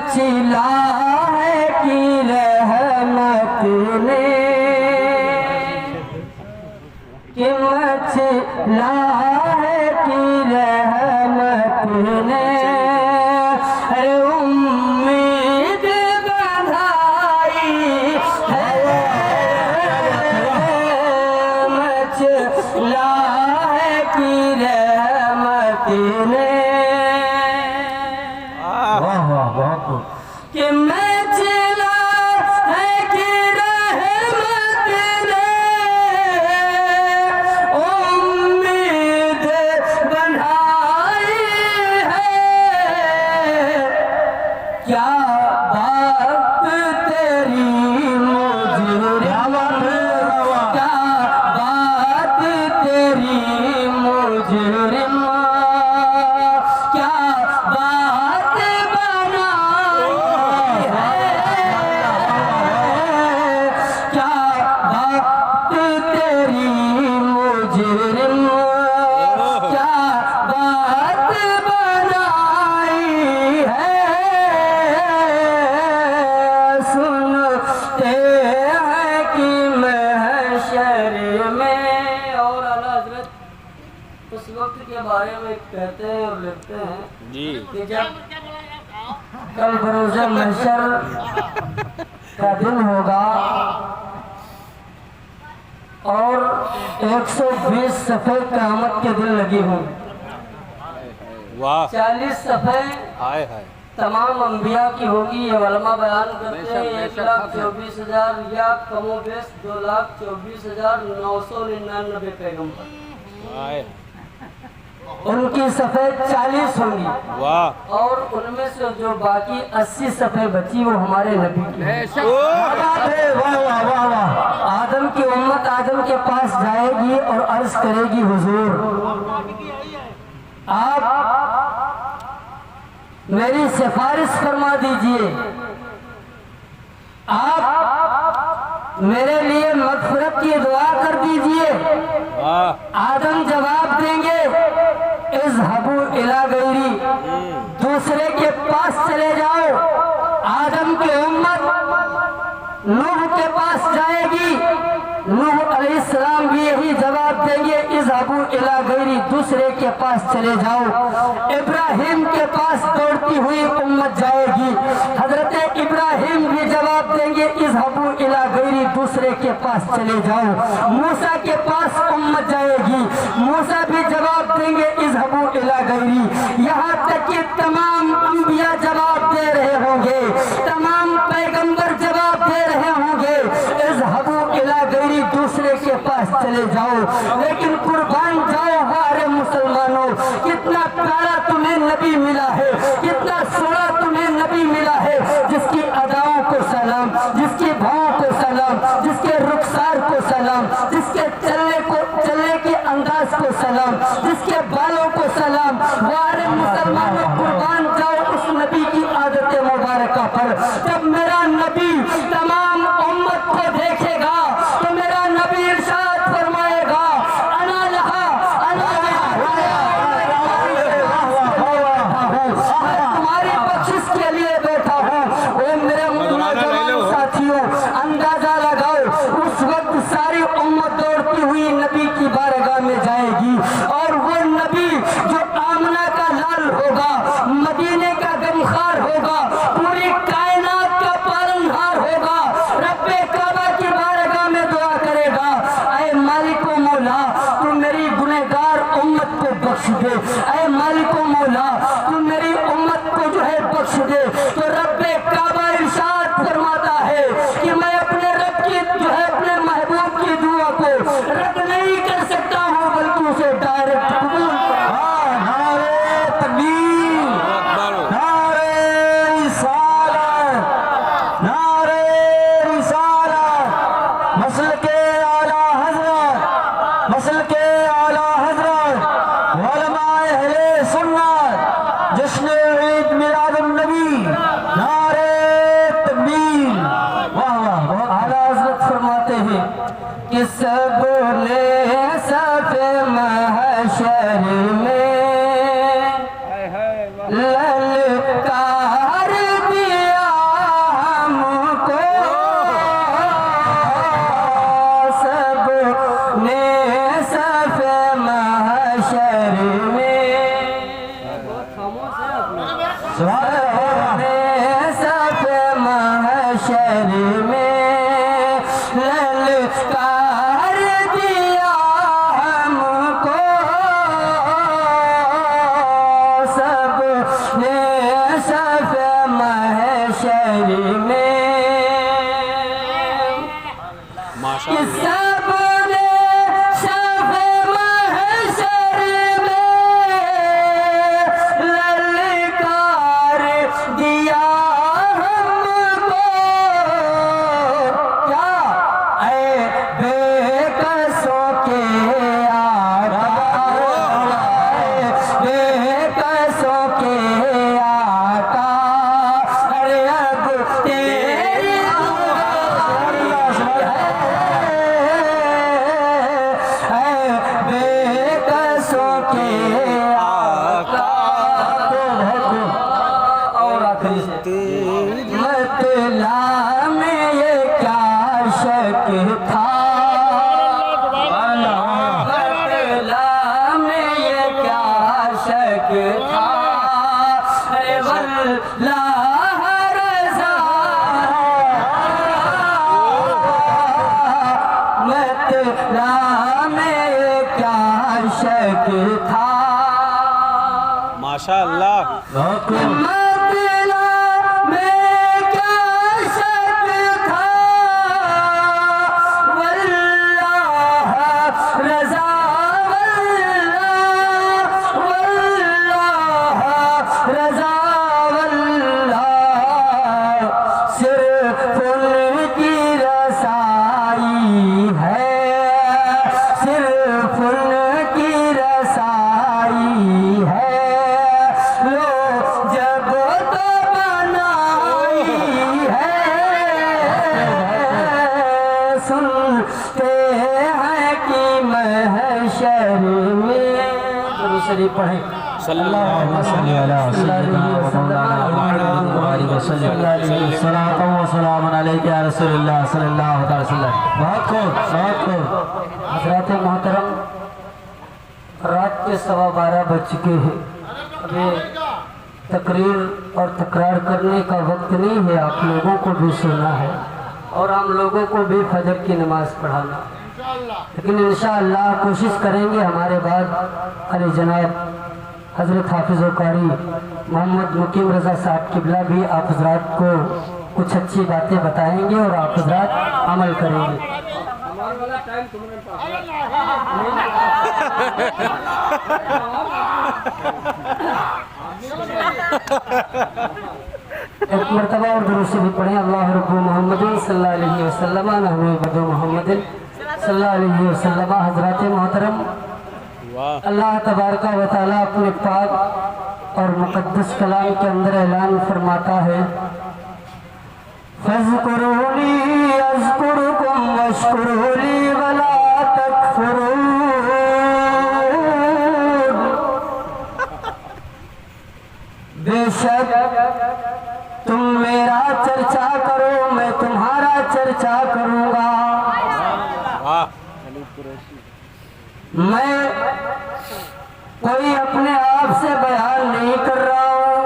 मचला है की रहमत ने, कि मचला है की रहमत ने, अरे उम्मीद बंधाई है, मचला है की रहमत ने। कि मचला है कि रहमत ने, उम्मीद बनाई है, क्या बात तेरी मुजरिम, क्या बात तेरी मुजरिम, क्या बात उस वक्त के बारे में कहते हैं और लिखते हैं जी कि जब कल बरोज़ महशर का दिन होगा और 120 सफ़े क़यामत के दिन लगी हों, 40 सफ़े तमाम अंबिया की होगी। ये उलमा बयान करते हैं 1,24,000 या कमोबेश 2,24,999 पैगंबर, उनकी सफ़ेद 40 होंगी और उनमें से जो बाकी 80 सफ़े बची वो हमारे नबी की। आदम की उम्मत आदम के पास जाएगी और अर्ज करेगी, हुजूर आप मेरी सिफारिश फरमा दीजिए, आप मेरे लिए मग़फ़िरत की दुआ कर दीजिए। आदम जवाब देंगे, इज़हबू इला गैरी, दूसरे के पास चले जाओ। आदम की उम्मत नूह के पास जाएगी, नूह अलैहिस्सलाम भी यही जवाब देंगे, इज़हबू इला गैरी, दूसरे के पास चले जाओ। इब्राहिम के पास दौड़ती हुई उम्मत जाएगी, हजरत इब्राहिम भी जवाब देंगे, इज़हबू इला गैरी, दूसरे के पास चले जाओ। मूसा के पास उम्मत जाएगी, मूसा भी जवाब देंगे, इज़हबू इला गैरी। यहाँ तक कि तमाम अंबिया जवाब दे रहे होंगे, तमाम पैगंबर जवाब दे रहे होंगे, इज़हबू इला गैरी, दूसरे के पास चले जाओ। लेकिन कुर्बान जाओ हमारे मुसलमानों, कितना प्यारा तुम्हें नबी मिला है, कितना सोना तुम्हें नबी मिला है, जिसकी अदाओं को सलाम, जिसकी भावों को सलाम, जिसके रुखसार को सलाम, जिसके चलने के अंदाज को सलाम, जिसके बालों को सलाम। हमारे मुसलमानों कुर्बान जाओ उस नबी की आदत मुबारक पर। जब मेरा नबी तमाम उम्मत को देखेगा तो मेरा नबी इरशाद फरमाएगा, अना लहा अना तुम्हारी बख्शिश के लिए बैठा हूँ। ओ मेरे साथियों, अंदाजा लगाओ, उस वक्त सारी उम्मत दौड़ती हुई नबी की बारगाह में जाएगी और वो नबी जो आमना का लाल होगा, मदीने का गमखार होगा, पूरी कायनात का पालनहार होगा, रब्बे काबा की बारगाह में दुआ करेगा, ऐ मालिको मौला तू मेरी गुनहगार उम्मत को बख्श दे, ऐ मालिको मौला तू मेरी उम्मत को जो है बख्श दे। तो रब्बे काबा इरशाद फरमाता है कि मैं अपने रब की जो है अपने महबूब की दुआ को रद्द नहीं कर सकता। महशर में सबने शफ़े महशर में ललकार दिया हमको क्या ऐ बेकसों के आका, बेकसों के आका, अरे अब तेरी बेकसों के आका। और आखिरी मतला में ये क्या शक था, मतला में ये क्या शक था, अरे वल्लाह रज़ा मतला में ये क्या शक था। माशाअल्लाह। मतला में क्या शक था, वल्लाह रज़ा, वल्लाह रज़ा, वल्लाह सिर्फ उनकी रसाई है, सिर्फ उनकी रसाई है। लो जब तो बनाई है, सुनते हैं कि महशर में दूसरी पढ़े सल्लल्लाहु हज़रात मोहतरम, रात के 12:15 बज चुके हैं। अभी तकरीर और तकरार करने का वक्त नहीं है, आप लोगों को भी सुनना है और हम लोगों को भी फजर की नमाज पढ़ाना। लेकिन इंशाअल्लाह कोशिश करेंगे हमारे बाद अली जनाब हज़रत हाफिज़ कारी मोहम्मद मुकीम रज़ा साहब किबला भी आप हज़रात को कुछ अच्छी बातें बताएंगे और आप हज़रात अमल करेंगे। एक मरतबा और दुरूद भी पढ़े। अल्लाह रब्बु मोहम्मदिन सल्लल्लाहु अलैहि वसल्लम नहनु बदु मोहम्मदिन सल्लल्लाहु अलैहि वसल्लम। हज़रात मोहतरम, अल्लाह तबारका व तआला अपने पाक और मुक़द्दस कलाम के अंदर ऐलान फरमाता है, फ़ज़्कुरूनी अज़्कुरुकुम वश्कुरूली वला तकफ़ुरून। बेशक तुम मेरा चर्चा करो, मैं तुम्हारा चर्चा करूँगा। मैं कोई अपने आप से बयान नहीं कर रहा हूँ,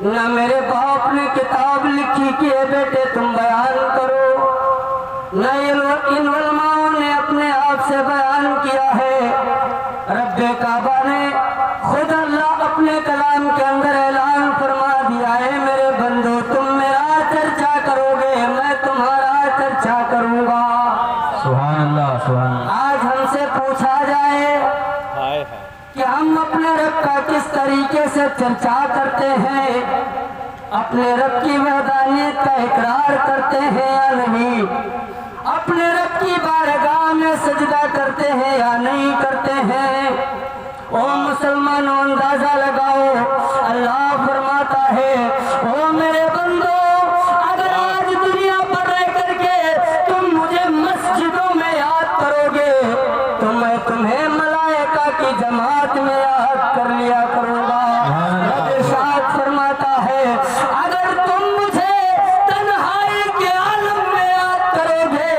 न मेरे बाप ने किताब लिखी कि ए बेटे तुम बयान करो, न इन उलमाओं ने अपने आप से बयान किया है। रब्बे काबा ने खुद अल्लाह अपने कलाम के अंदर ऐलान फरमा दिया है, मेरे बंदो तुम मेरा चर्चा करोगे, मैं तुम्हारा चर्चा करूँगा। सुभान अल्लाह, सुभान अल्लाह। आज हमसे पूछा जाए कि हम अपने रब का किस तरीके से चर्चा करते हैं, अपने रब की वहदानियत का इकरार करते हैं या नहीं, अपने रब की बारगाह में सजदा करते हैं या नहीं करते हैं। ओ मुसलमानों, अंदाजा लगाओ, अल्लाह फरमाता है, ओ मेरे बंदो, अगर आज दुनिया पर रह करके तुम मुझे मस्जिदों में याद करोगे तो मैं तुम्हें मलाइका की जमात में याद कर लिया करूँगा। इरशाद फरमाता है, अगर तुम मुझे तन्हाई के आलम में याद करोगे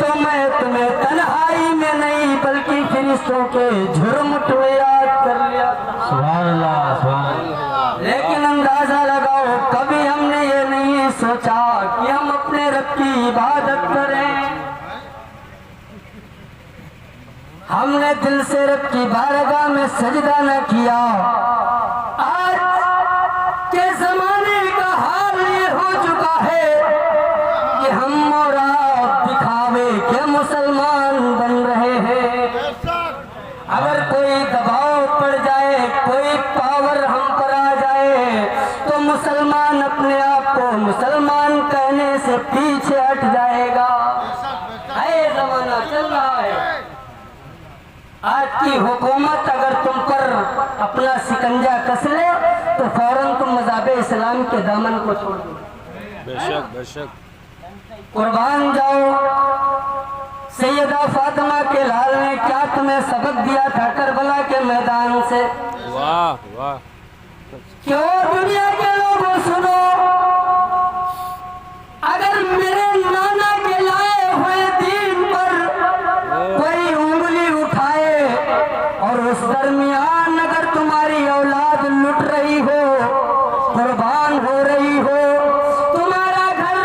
तो मैं तुम्हें तन्हाई में नहीं बल्कि फरिश्तों के झुरमुट में याद कर लिया। सुभान अल्लाह, सुभान अल्लाह। लेकिन अंदाजा लगाओ, कभी हमने ये नहीं सोचा कि हम अपने रब की इबादत करें। हमने दिल से रब की बारगाह में सजदा न किया। आज के जमाने अपने आप को मुसलमान कहने से पीछे हट जाएगा। है जमाना चल रहा है। आज की हुकूमत अगर तुम पर अपना शिकंजा कस ले तो फौरन तुम मज़हब इस्लाम के दामन को छोड़ दो। बेशक बेशक। कुर्बान जाओ। सैयदा फातिमा के लाल ने क्या तुम्हें सबक दिया था करबला के मैदान से? वाह वाह। क्यों दुनिया के लोगों सुनो, अगर मेरे नाना के लाए हुए दीन पर कोई उंगली उठाए और उस दरमियान अगर तुम्हारी औलाद लुट रही हो, कुर्बान हो रही हो, तुम्हारा घर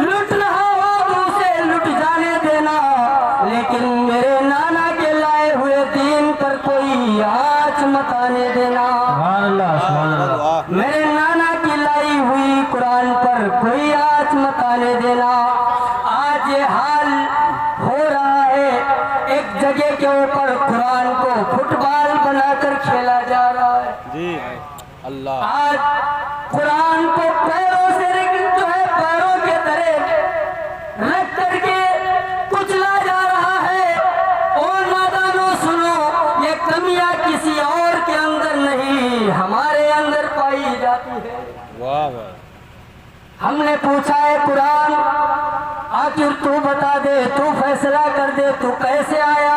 लुट रहा हो तो उसे लुट जाने देना, लेकिन मेरे नाना के लाए हुए दीन पर कोई आँच मत आने देना। सुभान अल्लाह, सुभान अल्लाह। मेरे नाना की लाई हुई कुरान पर कोई आँच मत आने देना। आज ये हाल हो रहा है, एक जगह के ऊपर कुरान को फुटबॉल बनाकर खेला जा रहा है। जी अल्लाह। आज कुरान को पैरों से जो है पैरों के तले रख करके कुचला जा रहा है। और नादानों सुनो, ये कमियां किसी और के अंदर नहीं हमारे अंदर पाई जाती है। वाह वाह। हमने पूछा है कुरान, आखिर तू बता दे, तू फैसला कर दे, तू कैसे आया,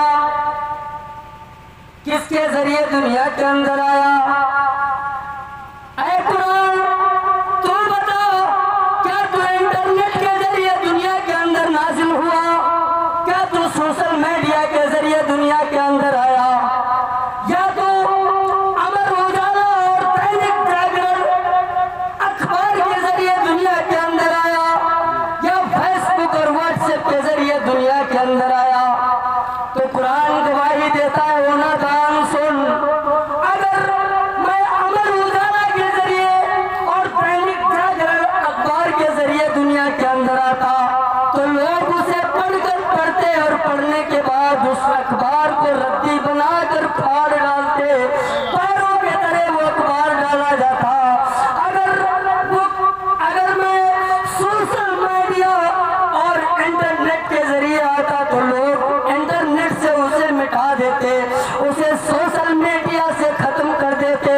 किसके जरिए दुनिया के अंदर आया? ऐ कुरान, तू बता, क्या तू इंटरनेट के जरिए दुनिया के अंदर नाजिल हुआ? क्या तू सोशल मीडिया के जरिए दुनिया के अंदर आया? या तो अमर उजाला और दैनिक जागरण अखबार के जरिए दुनिया के अंदर आया? या फेसबुक और व्हाट्सएप के जरिए दुनिया के अंदर आया? तो कुरान गवाही देता है, वो नादान सुन, अगर मैं अमर उजाला के जरिए और दैनिक जागरण अखबार के जरिए दुनिया के अंदर आता तो लोग उसे पढ़कर पढ़ते और पढ़ने के बाद उस अखबार को रद्दी बनाकर फाड़ डालते, पैरों के तले वो अखबार डाला जाता। अगर मैं सोशल मीडिया और इंटरनेट के जरिए आता तो लोग इंटरनेट से उसे मिटा देते, उसे सोशल मीडिया से खत्म कर देते।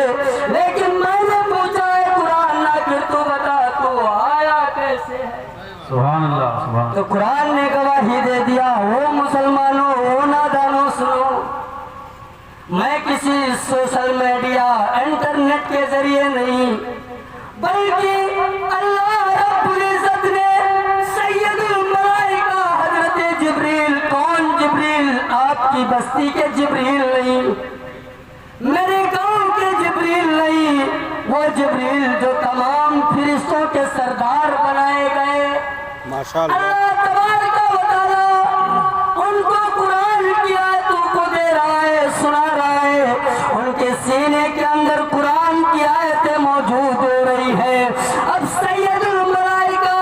लेकिन मैंने पूछा है कुरान, आखिर तू बता, तू आया कैसे है? सुभान अल्लाह, सुभान। तो कुरान ने गवाही दे दिया, वो मुसलमानों, वो नादानों सुनो, मैं किसी सोशल मीडिया इंटरनेट के जरिए नहीं, बल्कि अल्लाह रब्बुल इज्जत ने सैयदुल मलाइका हजरत जिब्रील, कौन जिब्रील? आपकी बस्ती के जिब्रील नहीं, मेरे गांव के जिब्रील नहीं, वो जिब्रील जो तमाम फरिश्तों के सरदार बनाए गए, माशाअल्लाह। अल्लाह तबारक व तआला उनको कुरान की आयतों को दे रहा है, सुना रहा है। उनके सीने के अंदर कुरान की आयतें मौजूद हो रही है। अब सैयदुल मलाइका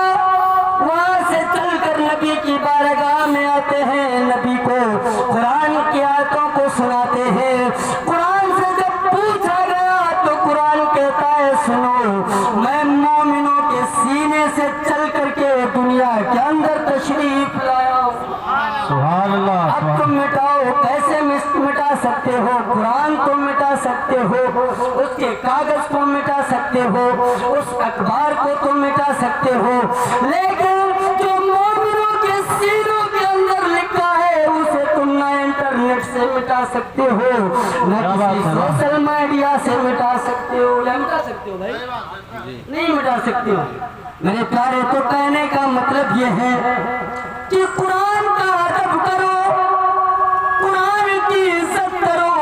वहां से चलकर नबी की बारगाह में आते हैं, नबी को कुरान की आयतों को सुनाते हैं। कुरान से जब पूछा गया तो कुरान कहता है, सुनो, मैं मोमिनों के सीने से चल करके दुनिया के अंदर तशरीफ लाया हूं। सुभान अल्लाह, अब सुभान। तुम मिटाओ, कैसे मिटा सकते हो? कुरान तुम मिटा सकते हो, उसके कागज को मिटा सकते हो, उस अखबार को तुम मिटा सकते हो, लेकिन जो मोमिनों के सीनों के अंदर लिखा है उसे तुम ना इंटरनेट से मिटा सकते हो, न किसी सोशल मीडिया से मिटा सकते हो। या मिटा सकते हो भाई? नहीं मिटा सकते हो। मेरे प्यारे, तो कहने का मतलब ये है कि कुरान का अदब करो, कुरान की इज्जत करो,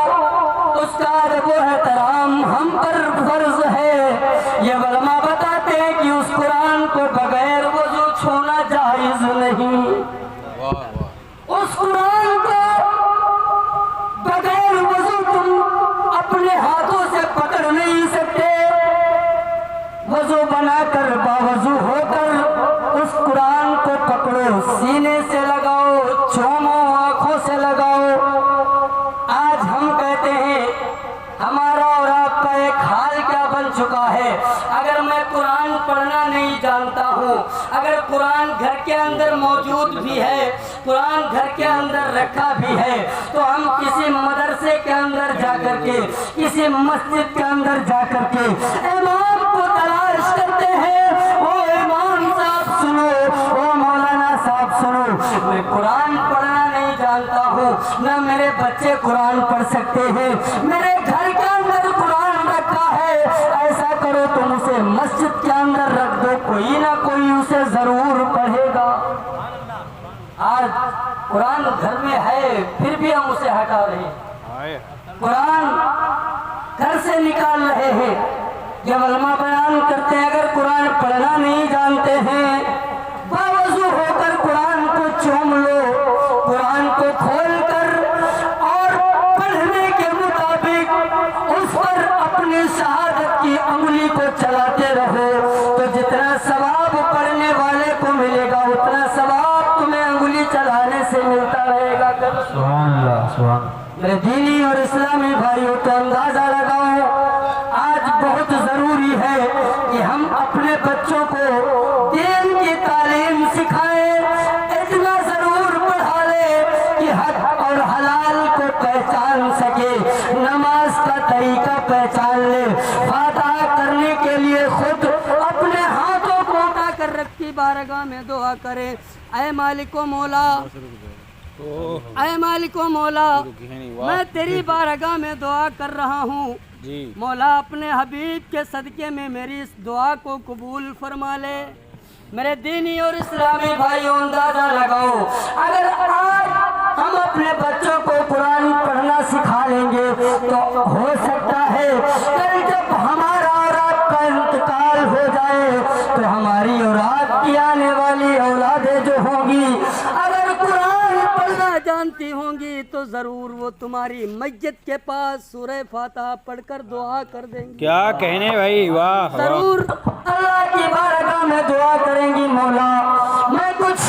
उसका अदब व एहतराम हम पर फर्ज है। ये उलमा बताते हैं कि उस कुरान को बगैर वजू छूना जायज नहीं। वाह वाह। उस कुरान को बगैर वजू तुम अपने हाथों से पकड़ नहीं सकते। वजू बनाकर बावजू होकर उस कुरान को पकड़ो, सीने से लगाओ, चूमो, आंखों से लगाओ। आज हम कहते हैं, हमारा और आपका एक हाल क्या बन चुका है, अगर मैं कुरान पढ़ पढ़ना नहीं जानता हूँ। अगर कुरान घर के अंदर मौजूद भी है, कुरान घर के अंदर रखा भी है, तो हम किसी मदरसे के अंदर जाकर के, किसी मस्जिद के अंदर जाकर के इमाम को तलाश करते हैं। ओ इमाम साहब सुनो, ओ मौलाना साहब सुनो, मैं कुरान पढ़ना नहीं जानता हूँ, न मेरे बच्चे कुरान पढ़ सकते हैं, मेरे घर के अंदर कुरान रखा है, ऐसा करो तुम उसे मस्जिद के अंदर रख दो, कोई ना कोई उसे जरूर पढ़ेगा। आज कुरान घर में है, फिर भी हम उसे हटा रहे हैं, कुरान घर से निकाल रहे हैं। जब उलमा बयान करते हैं अगर कुरान पढ़ना नहीं जानते हैं, बावजू होकर कुरान को चूम लो, कुरान को खोल कर और पढ़ने के मुताबिक उस पर अपनी शहादत की उंगली को चलाते रहो, तो जितना सवाब पढ़ने वाले को मिलेगा उतना सवाब तुम्हें उंगली चलाने से मिलता रहेगा। सुभान अल्लाह, सुभान अल्लाह। मेरे दीनी और इस्लामी भाइयों को अंदाजा लगाओ, आज बहुत जरूरी है कि हम अपने बच्चों को दीन की तालीम सिखाएं, इतना जरूर पढ़ा ले कि हक और हलाल को पहचान सके, नमाज का तरीका पहचान ले, फातिहा करने के लिए खुद अपने हाथों को उठा कर रखी बारगाह में दुआ करे, ऐ मालिको मौला, ऐ मालिको मौला, मैं तेरी बारगाह में दुआ कर रहा हूँ, मौला अपने हबीब के सदके में मेरी इस दुआ को कबूल फरमा ले। मेरे दीनी और इस्लामी भाइयों अंदाजा लगाओ, अगर आज हम अपने बच्चों को कुरान पढ़ना सिखा लेंगे तो हो सकता है कल जब हमारा और आपका इंतकाल हो जाए तो हमारी और आपकी आने वाली औलादें जो होंगी अगर कुरान पढ़ना जानती होंगी तो जरूर वो तुम्हारी मस्जिद के पास सूरह फातिहा पढ़कर दुआ कर देंगी। क्या कहने भाई, वाह जरूर अल्लाह की बारगाह में दुआ करेंगी, मौला मैं कुछ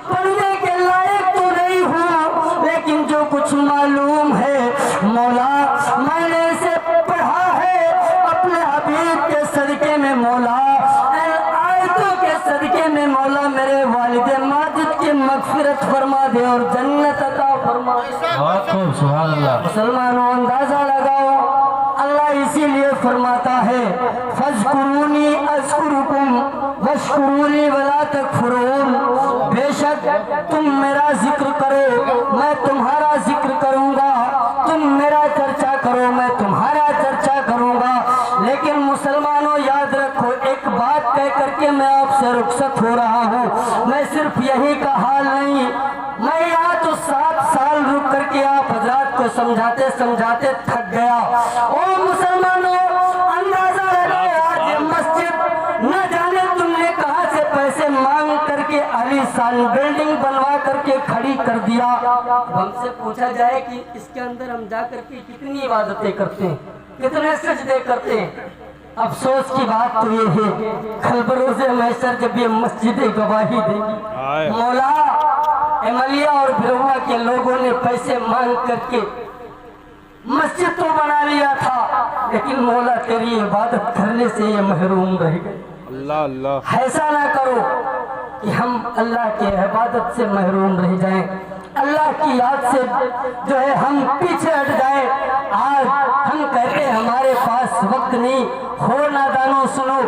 पढ़ने के लायक तो नहीं हूँ, लेकिन जो कुछ मालूम है मौला मैंने इसे पढ़ा है अपने हबीब के सदके में, मौला आयतों के सदके में, मौला मेरे वालिद माजिद की मगफिरत फरमा दे और जन्नत अता फरमा दे। बहुत खूब, सुभान अल्लाह। मुसलमानों अंदाजा लगाओ, अल्लाह इसीलिए फरमाता है फज़कुरूनी अज़कुरुकुम वश्कुरूनी वला तकफुरून, बेशक तुम मेरा जिक्र करो मैं तुम्हारा जिक्र करूंगा, तुम मेरा चर्चा करो मैं तुम्हारा चर्चा करूंगा। लेकिन मुसलमानों याद रखो, एक बात कह करके मैं आपसे रुखसत हो रहा हूँ, मैं सिर्फ यही का हाल नहीं, मैं यहाँ तो 7 साल रुक करके आप हजरात को समझाते समझाते थक गया। ओ मुसलमानों अंदाजा लगाओ, आज ये मस्जिद न जाने तुमने कहाँ से पैसे मांग करके आलीशान बिल्डिंग बनवा करके खड़ी कर दिया। हमसे पूछा जाए कि इसके अंदर हम जा करके कितनी इबादतें करते हैं, कितने सजदे करते हैं, अफसोस की बात तो ये है कल बरोज़े महशर जब ये मस्जिद गवाही देगी, मौला एमलिया और बिरहुआ के लोगों ने पैसे मांग करके मस्जिद तो बना लिया था, लेकिन मौला तेरी इबादत करने से ये महरूम रह गए। अल्लाह अल्लाह, ऐसा ना करो कि हम अल्लाह के इबादत से महरूम रह जाएं, अल्लाह की याद से जो है हम पीछे हट जाएं। आज हम कहते हैं हमारे पास वक्त नहीं, हो नादानो सुनो,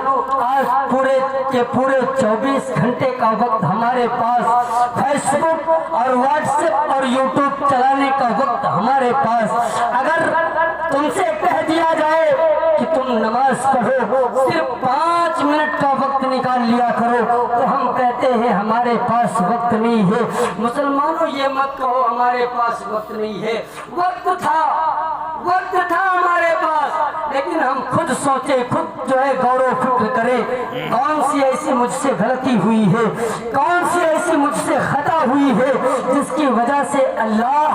आज पूरे के पूरे 24 घंटे का वक्त हमारे पास, फेसबुक और व्हाट्सएप और यूट्यूब चलाने का वक्त हमारे पास। अगर तुमसे कह दिया जाए कि तुम नमाज पढ़ो, सिर्फ 5 मिनट का वक्त निकाल लिया करो, तो हम कहते हैं हमारे पास वक्त नहीं है। मुसलमानों ये मत कहो हमारे पास वक्त नहीं है, वक्त था हमारे पास, लेकिन हम खुद सोचे, खुद जो है गौरव फिक्र करें, कौन सी ऐसी मुझसे गलती हुई है, कौन सी ऐसी मुझसे खता हुई है जिसकी वजह से अल्लाह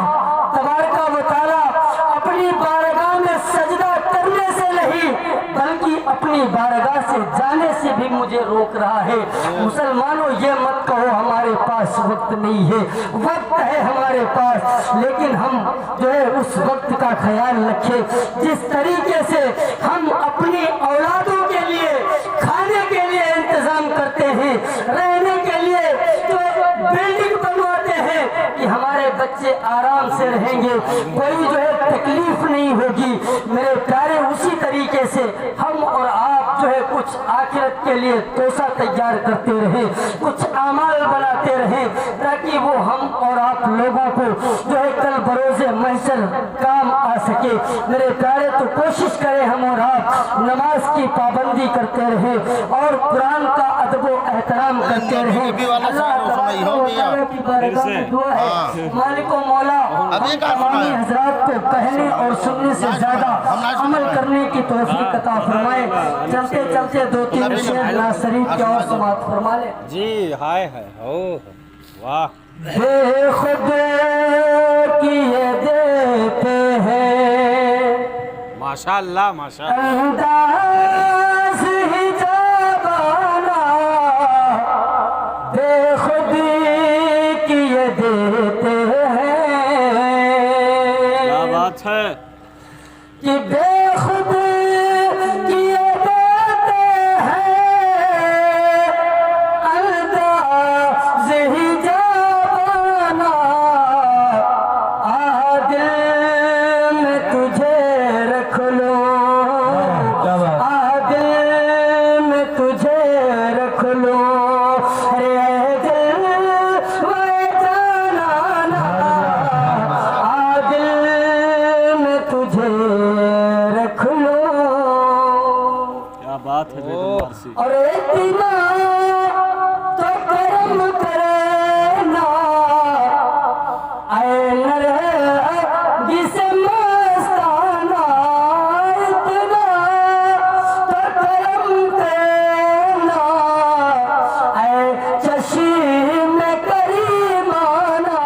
तबारक व तआला अपनी बारगाह में सजदा करने से नहीं बल्कि अपनी बारगाह से जाने से भी मुझे रोक रहा है। मुसलमानों ये मत कहो हमारे पास वक्त नहीं है, वक्त है हमारे पास, लेकिन हम जो है उस वक्त का ख्याल रखें जिस तरीके से हम अपनी औलादों के लिए खाने के लिए इंतजार करते हैं, रहने के लिए तो बिल्डिंग बनवाते हैं कि हमारे बच्चे आराम से रहेंगे, कोई जो है तकलीफ नहीं होगी। मेरे प्यारे, उसी तरीके से हम और आप जो है कुछ आखिरत के लिए तोसा तैयार करते रहे, कुछ अमाल बनाते रहे, ताकि वो हम और आप लोगों को जो है कल बरोज़े महशर काम आ सके। मेरे प्यारे, तो कोशिश करें हम और आप नमाज की पाबंदी करते रहे और कुरान का अदब व एहतराम करते रहे। अल्लाह की बारगाह में दुआ है, मालिक व मौला तमामी हजरात को कहने और सुनने से ज्यादा अमल करने की तौफीक अता फरमाए। चलते चलते 2-3 शेर नाज़ शरीफ के और समाप्त फरमा ले। जी हाय हाय हो वाह। बेखुद किए देते हैं माशाअल्लाह माशाअल्लाह। अंदाज़ ही जाबाना, बेखुद किए देते हैं। क्या बात है कि बेखुद किए देते हैं, अंदाज़ ही जाबाना, आदिल में तुझे रख लो, क्या बात। आदिल में तुझे रख लो, रे दिल में जाना, आदिल में तुझे रख लो। क्या बात है बेगम फारसी। और इतना तो कर्म करना, आए नरगिस मस्ताना, इतना तो कर्म करना, आए चश्मे करीमाना,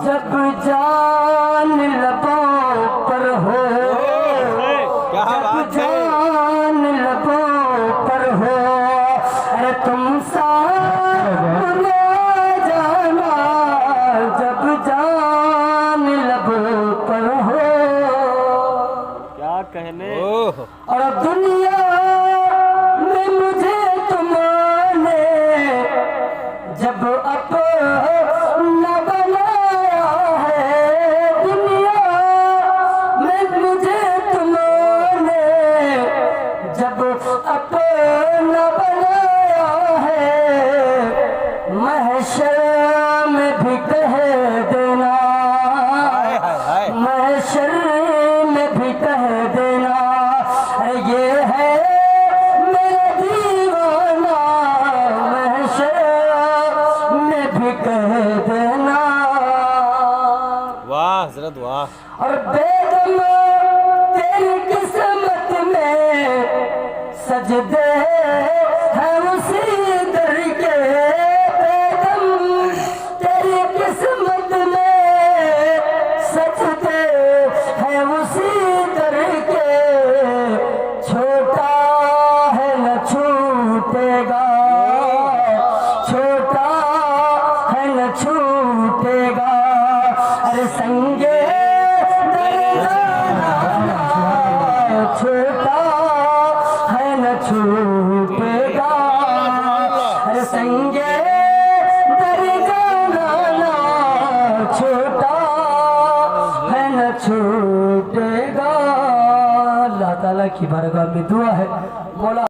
जब जान लबों पर हो, क्या बात है। जान लबों पर हो, अरे तुम सामने जाना, जब जान लबों पर हो। क्या कहने ओह। और दुनिया में मुझे तुमने जब अपना बनाया है, दुनिया में मुझे तुमने जब अपना बनाया है, महशर में भी कह देना, हाय हाय हाय। महशर में भी कह देना, ये है मेरा दीवाना, महशर में भी कह देना। वाह हजरत वाह। और बेगम तेरी किस्मत में सजदे हैं उसी दर के, बेगम तेरी किस्मत में सजदे हैं उसी दर के, छोटा है न छूटेगा, छोटा है न छूटेगा, अरे संगे दरजाना, छोटा है न छूटेगा, अरे संगे दरजाना, छोटा है न छूटेगा। अल्लाह ताला की बारगाह में दुआ है, मौला